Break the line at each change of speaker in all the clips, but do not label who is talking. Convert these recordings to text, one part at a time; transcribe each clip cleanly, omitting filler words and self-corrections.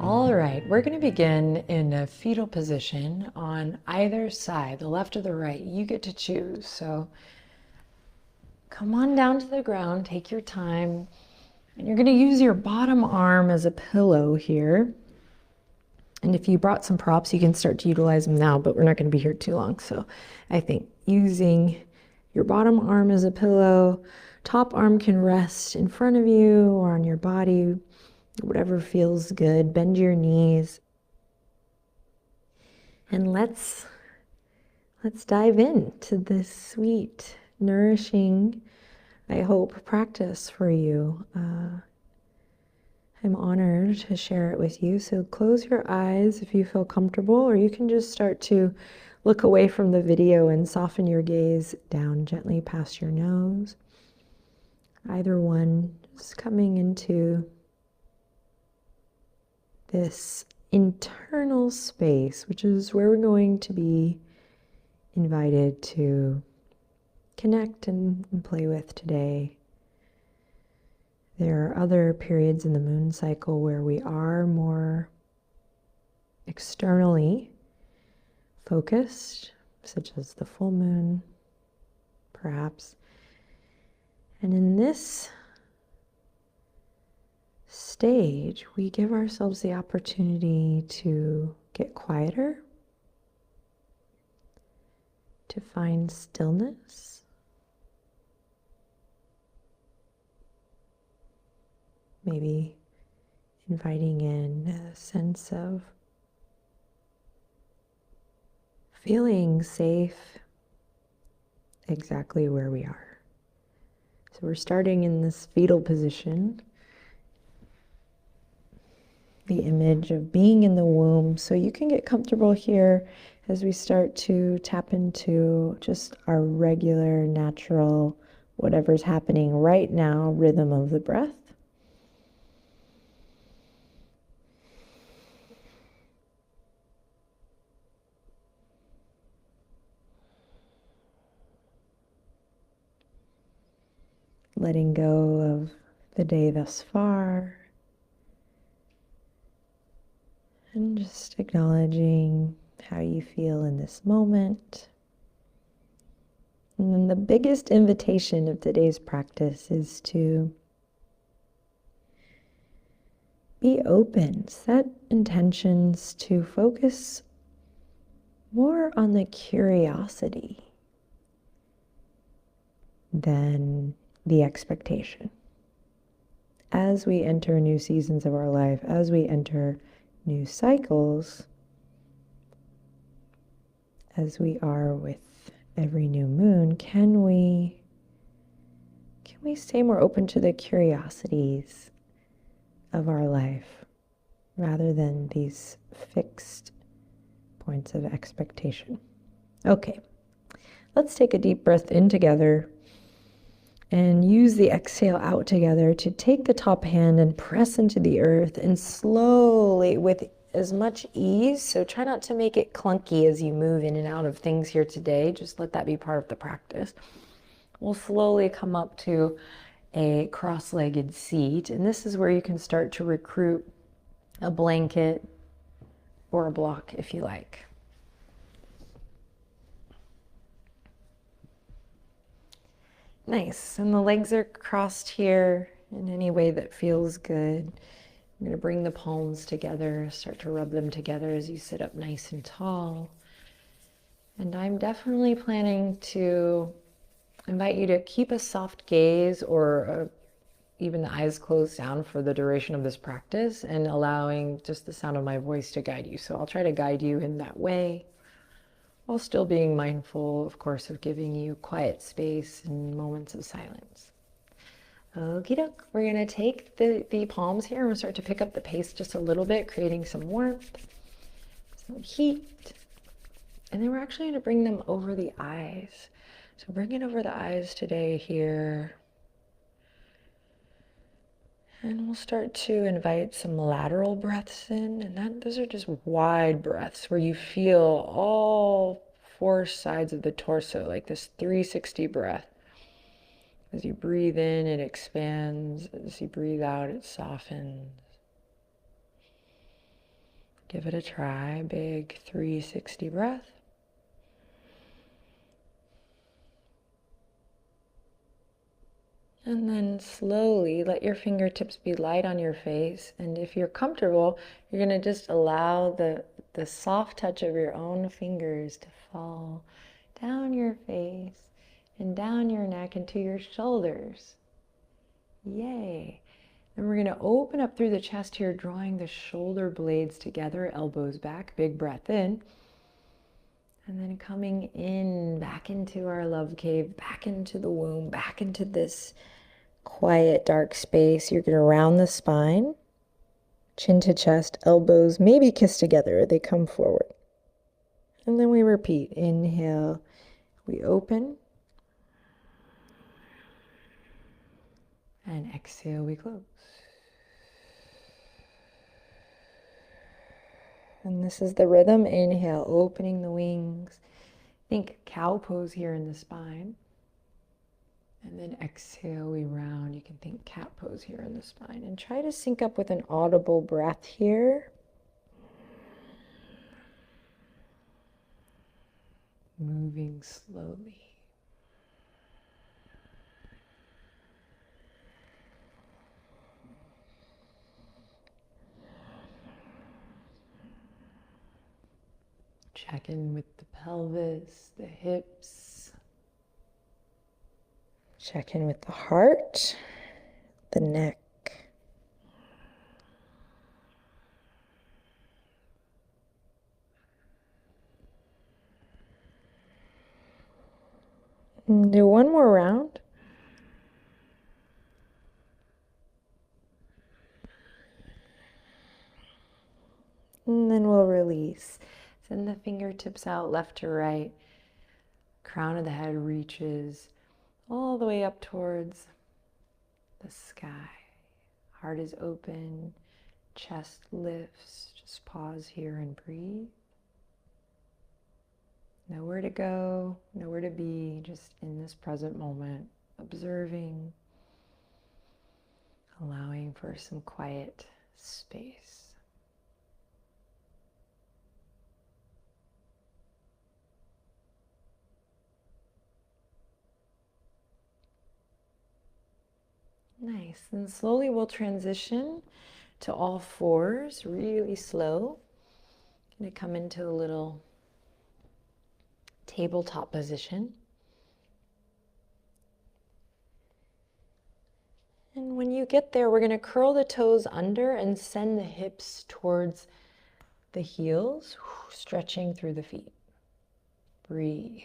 All right, we're going to begin in a fetal position on either side, the left or the right. You get to choose. So come on down to the ground, take your time, and you're going to use your bottom arm as a pillow here. And if you brought some props, you can start to utilize them now, but we're not going to be here too long. So I think using your bottom arm as a pillow, top arm can rest in front of you or on your body, whatever feels good. Bend your knees. And let's dive into this sweet, nourishing, I hope, practice for you. I'm honored to share it with you. So close your eyes if you feel comfortable, or you can just start to look away from the video and soften your gaze down gently past your nose. Either one, just coming into this internal space, which is where we're going to be invited to connect and play with today. There are other periods in the moon cycle where we are more externally focused, such as the full moon, perhaps. And in this stage, we give ourselves the opportunity to get quieter, to find stillness, maybe inviting in a sense of feeling safe exactly where we are. So we're starting in this fetal position, the image of being in the womb. So you can get comfortable here as we start to tap into just our regular, natural, whatever's happening right now, rhythm of the breath. Letting go of the day thus far. And just acknowledging how you feel in this moment. And then the biggest invitation of today's practice is to be open, set intentions to focus more on the curiosity than the expectation. As we enter new seasons of our life, as we enter new cycles, as we are with every new moon, can we stay more open to the curiosities of our life rather than these fixed points of expectation? Okay, let's take a deep breath in together and use the exhale out together to take the top hand and press into the earth, and slowly, with as much ease, so try not to make it clunky as you move in and out of things here today, just let that be part of the practice. We'll slowly come up to a cross-legged seat, and this is where you can start to recruit a blanket or a block if you like. Nice, and the legs are crossed here in any way that feels good. I'm going to bring the palms together, start to rub them together as you sit up nice and tall. And I'm definitely planning to invite you to keep a soft gaze or even the eyes closed down for the duration of this practice, and allowing just the sound of my voice to guide you. So I'll try to guide you in that way, while still being mindful, of course, of giving you quiet space and moments of silence. Okie doke, we're gonna take the palms here and we'll start to pick up the pace just a little bit, creating some warmth, some heat. And then we're actually gonna bring them over the eyes. So bring it over the eyes today here. And we'll start to invite some lateral breaths in, and those are just wide breaths where you feel all four sides of the torso, like this 360 breath. As you breathe in, it expands. As you breathe out, it softens. Give it a try. Big 360 breath. And then slowly let your fingertips be light on your face. And if you're comfortable, you're going to just allow the soft touch of your own fingers to fall down your face and down your neck into your shoulders. Yay. Then we're going to open up through the chest here, drawing the shoulder blades together, elbows back, big breath in. And then coming in, back into our love cave, back into the womb, back into this quiet, dark space. You're going to round the spine, chin to chest, elbows maybe kiss together. They come forward. And then we repeat. Inhale, we open. And exhale, we close. And this is the rhythm. Inhale, opening the wings. Think cow pose here in the spine. And then exhale, we round. You can think cat pose here in the spine. And try to sync up with an audible breath here. Moving slowly. Check in with the pelvis, the hips. Check in with the heart, the neck. And do one more round. And then we'll release. Send the fingertips out left to right. Crown of the head reaches all the way up towards the sky. Heart is open, chest lifts. Just pause here and breathe. Nowhere to go, nowhere to be, just in this present moment, observing, allowing for some quiet space. Nice. And slowly we'll transition to all fours, really slow. Gonna come into a little tabletop position. And when you get there, we're gonna curl the toes under and send the hips towards the heels, stretching through the feet. Breathe.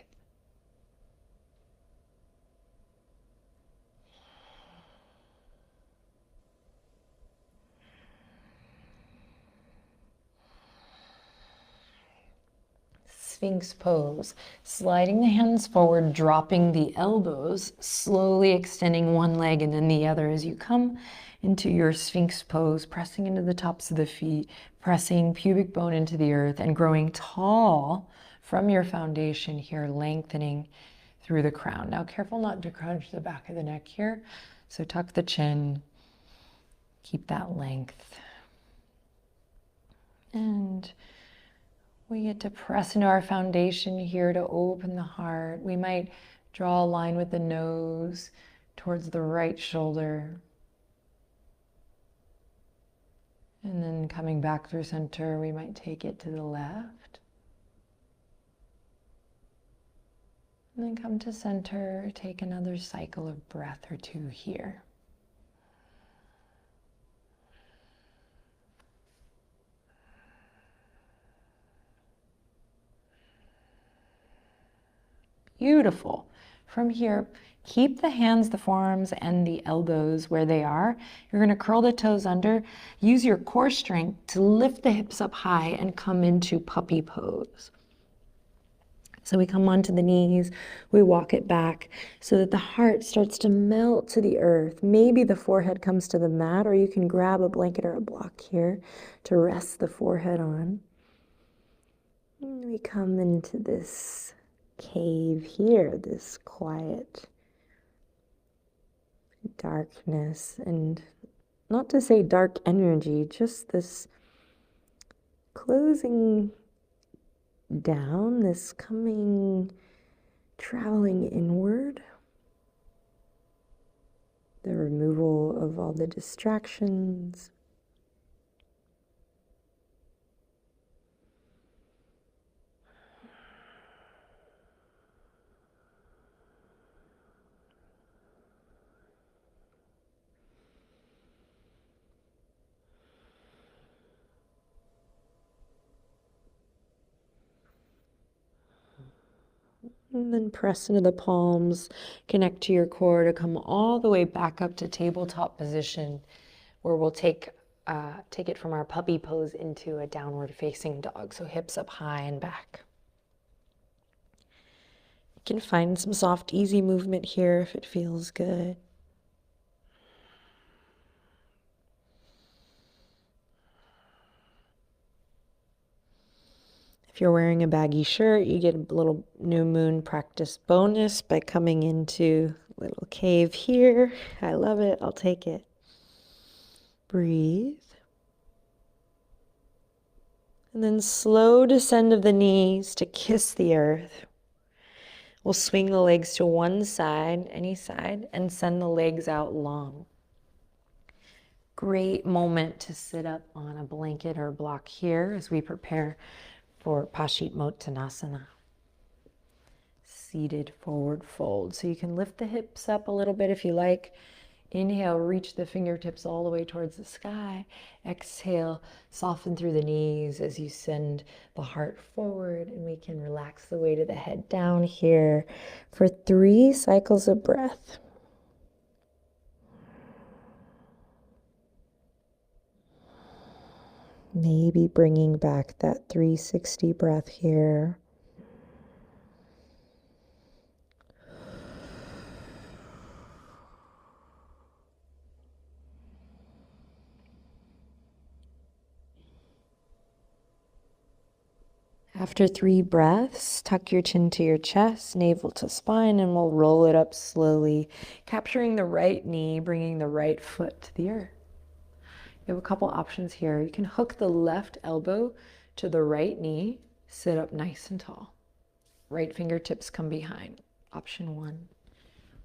Sphinx pose, sliding the hands forward, dropping the elbows, slowly extending one leg and then the other as you come into your Sphinx pose, pressing into the tops of the feet, pressing pubic bone into the earth and growing tall from your foundation here, lengthening through the crown. Now careful not to crunch the back of the neck here. So tuck the chin, keep that length. And we get to press into our foundation here to open the heart. We might draw a line with the nose towards the right shoulder. And then coming back through center, we might take it to the left. And then come to center, take another cycle of breath or two here. Beautiful. From here, keep the hands, the forearms, and the elbows where they are. You're going to curl the toes under. Use your core strength to lift the hips up high and come into puppy pose. So we come onto the knees, we walk it back so that the heart starts to melt to the earth. Maybe the forehead comes to the mat, or you can grab a blanket or a block here to rest the forehead on. And we come into this cave here, this quiet darkness, and not to say dark energy, just this closing down, this traveling inward, the removal of all the distractions. And then press into the palms, connect to your core to come all the way back up to tabletop position, where we'll take it from our puppy pose into a downward facing dog. So hips up high and back. You can find some soft, easy movement here if it feels good. If you're wearing a baggy shirt, you get a little new moon practice bonus by coming into a little cave here. I love it. I'll take it. Breathe. And then slow descend of the knees to kiss the earth. We'll swing the legs to one side, any side, and send the legs out long. Great moment to sit up on a blanket or block here as we prepare for Paschimottanasana. Seated forward fold. So you can lift the hips up a little bit if you like. Inhale, reach the fingertips all the way towards the sky. Exhale, soften through the knees as you send the heart forward, and we can relax the weight of the head down here for 3 cycles of breath. Maybe bringing back that 360 breath here. After 3 breaths, tuck your chin to your chest, navel to spine, and we'll roll it up slowly, capturing the right knee, bringing the right foot to the earth. You have a couple options here. You can hook the left elbow to the right knee, sit up nice and tall. Right fingertips come behind. Option 1.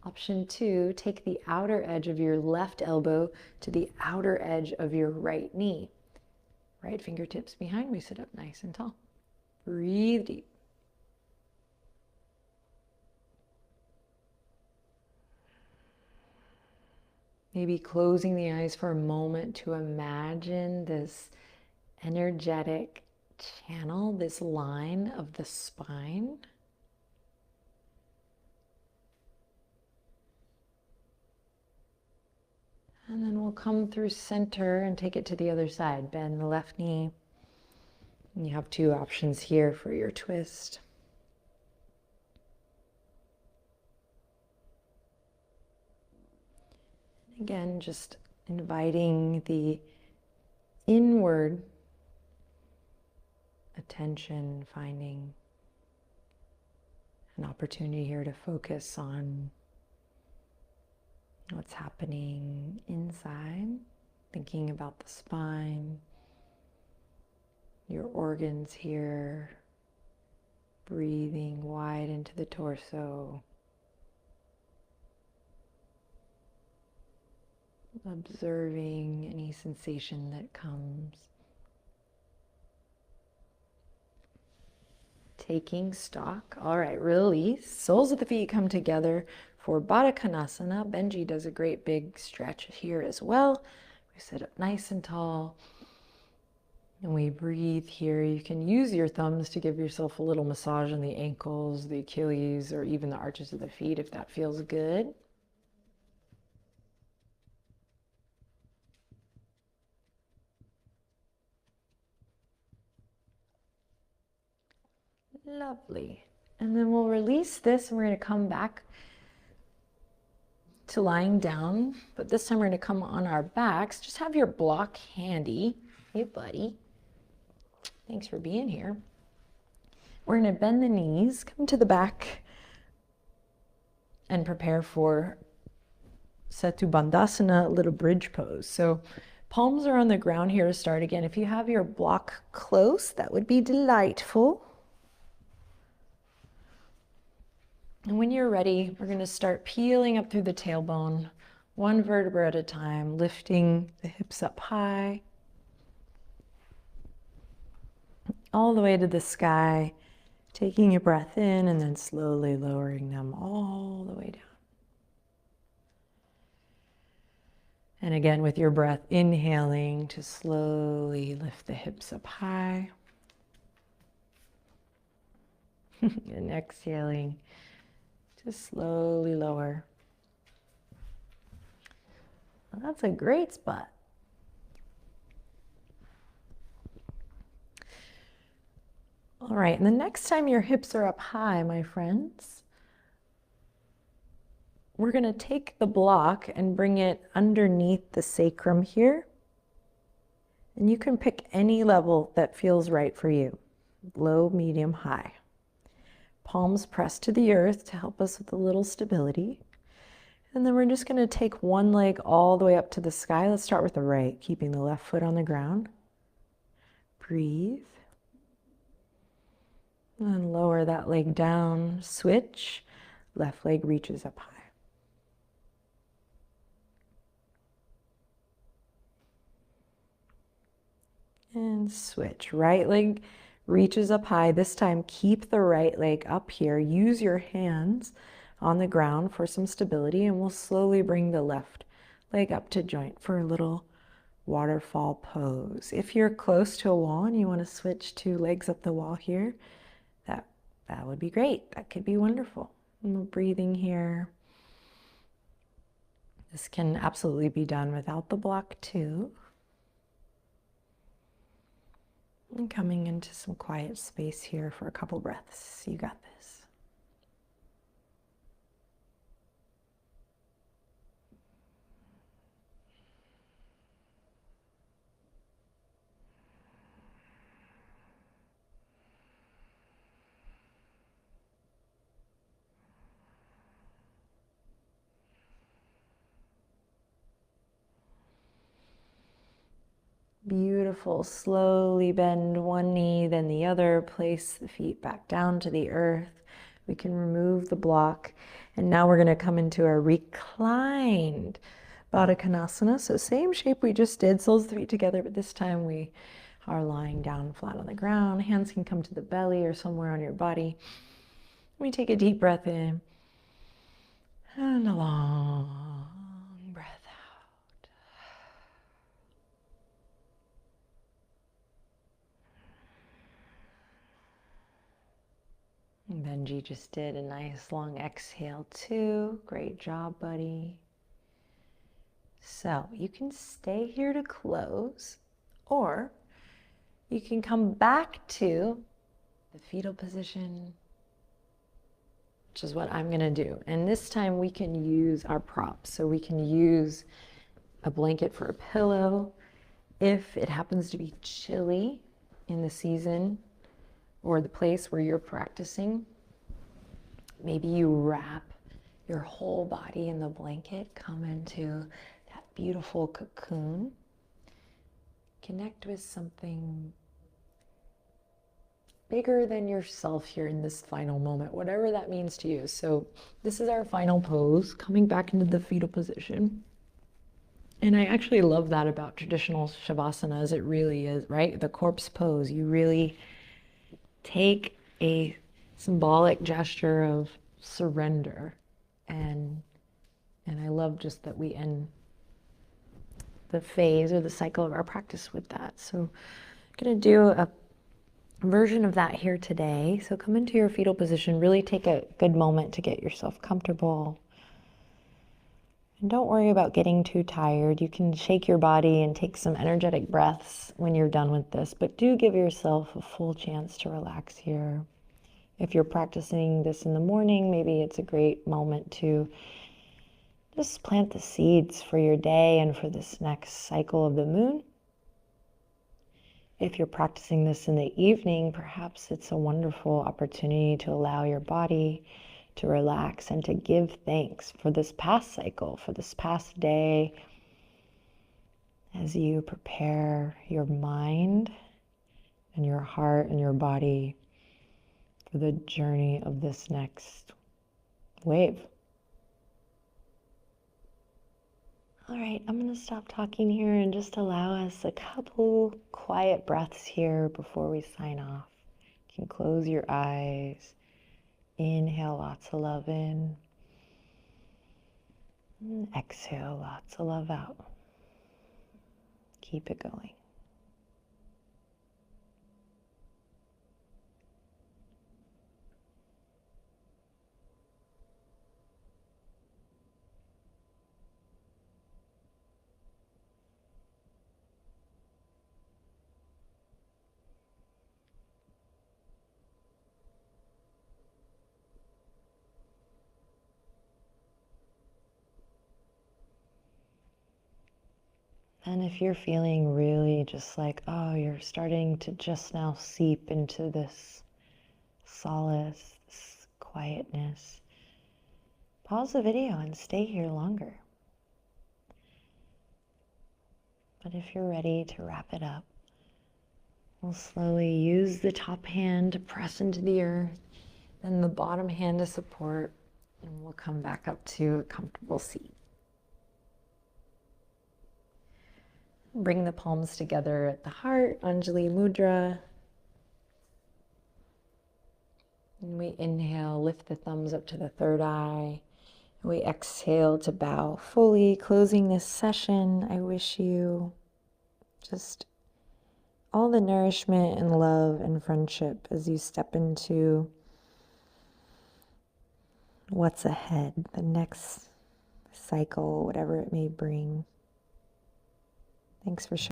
Option 2, take the outer edge of your left elbow to the outer edge of your right knee. Right fingertips behind, we sit up nice and tall. Breathe deep. Maybe closing the eyes for a moment to imagine this energetic channel, this line of the spine. And then we'll come through center and take it to the other side. Bend the left knee. And you have 2 options here for your twist. Again, just inviting the inward attention, finding an opportunity here to focus on what's happening inside, thinking about the spine, your organs here, breathing wide into the torso. Observing any sensation that comes. Taking stock. All right, release. Soles of the feet come together for Baddha Konasana. Benji does a great big stretch here as well. We sit up nice and tall. And we breathe here. You can use your thumbs to give yourself a little massage on the ankles, the Achilles, or even the arches of the feet if that feels good. Lovely. And then we'll release this and we're going to come back to lying down, but this time we're going to come on our backs. Just have your block handy. Hey, buddy. Thanks for being here. We're going to bend the knees, come to the back, and prepare for Setu Bandhasana, little bridge pose. So Palms are on the ground here to start again. If you have your block close, that would be delightful. And when you're ready, we're going to start peeling up through the tailbone, one vertebra at a time, lifting the hips up high, all the way to the sky, taking a breath in and then slowly lowering them all the way down. And again, with your breath, inhaling to slowly lift the hips up high. And exhaling to slowly lower. Well, that's a great spot. All right, and the next time your hips are up high, my friends, we're going to take the block and bring it underneath the sacrum here. And you can pick any level that feels right for you. Low, medium, high. Palms pressed to the earth to help us with a little stability. And then we're just going to take one leg all the way up to the sky. Let's start with the right, keeping the left foot on the ground. Breathe. And then lower that leg down. Switch. Left leg reaches up high. And switch. Right leg reaches up high. This time, keep the right leg up here. Use your hands on the ground for some stability, and we'll slowly bring the left leg up to joint for a little waterfall pose. If you're close to a wall and you want to switch to legs up the wall here, that would be great. That could be wonderful. And we're breathing here. This can absolutely be done without the block too. And coming into some quiet space here for a couple breaths. You got this. Beautiful. Slowly bend one knee, then the other. Place the feet back down to the earth. We can remove the block. And now we're going to come into a reclined Baddha Konasana. So same shape we just did, soles of the feet together, but this time we are lying down flat on the ground. Hands can come to the belly or somewhere on your body. We take a deep breath in and a long breath out. Benji just did a nice long exhale too. Great job, buddy. So you can stay here to close, or you can come back to the fetal position, which is what I'm gonna do. And this time we can use our props. So we can use a blanket for a pillow. If it happens to be chilly in the season or the place where you're practicing, maybe you wrap your whole body in the blanket, come into that beautiful cocoon. Connect with something bigger than yourself here in this final moment, whatever that means to you. So this is our final pose, coming back into the fetal position. And I actually love that about traditional Shavasana, as it really is, right? The corpse pose, you really take a symbolic gesture of surrender. And I love just that we end the phase or the cycle of our practice with that. So I'm going to do a version of that here today. So come into your fetal position, really take a good moment to get yourself comfortable. And don't worry about getting too tired. You can shake your body and take some energetic breaths when you're done with this, but do give yourself a full chance to relax here. If you're practicing this in the morning, maybe it's a great moment to just plant the seeds for your day and for this next cycle of the moon. If you're practicing this in the evening, perhaps it's a wonderful opportunity to allow your body to relax and to give thanks for this past cycle, for this past day, as you prepare your mind and your heart and your body for the journey of this next wave. All right, I'm going to stop talking here and just allow us a couple quiet breaths here before we sign off. You can close your eyes. Inhale lots of love in. And exhale lots of love out. Keep it going. And if you're feeling really just like, oh, you're starting to just now seep into this solace, this quietness, pause the video and stay here longer. But if you're ready to wrap it up, we'll slowly use the top hand to press into the earth, then the bottom hand to support, and we'll come back up to a comfortable seat. Bring the palms together at the heart, Anjali Mudra. And we inhale, lift the thumbs up to the third eye. And we exhale to bow fully, closing this session. I wish you just all the nourishment and love and friendship as you step into what's ahead, the next cycle, whatever it may bring. Thanks for sharing.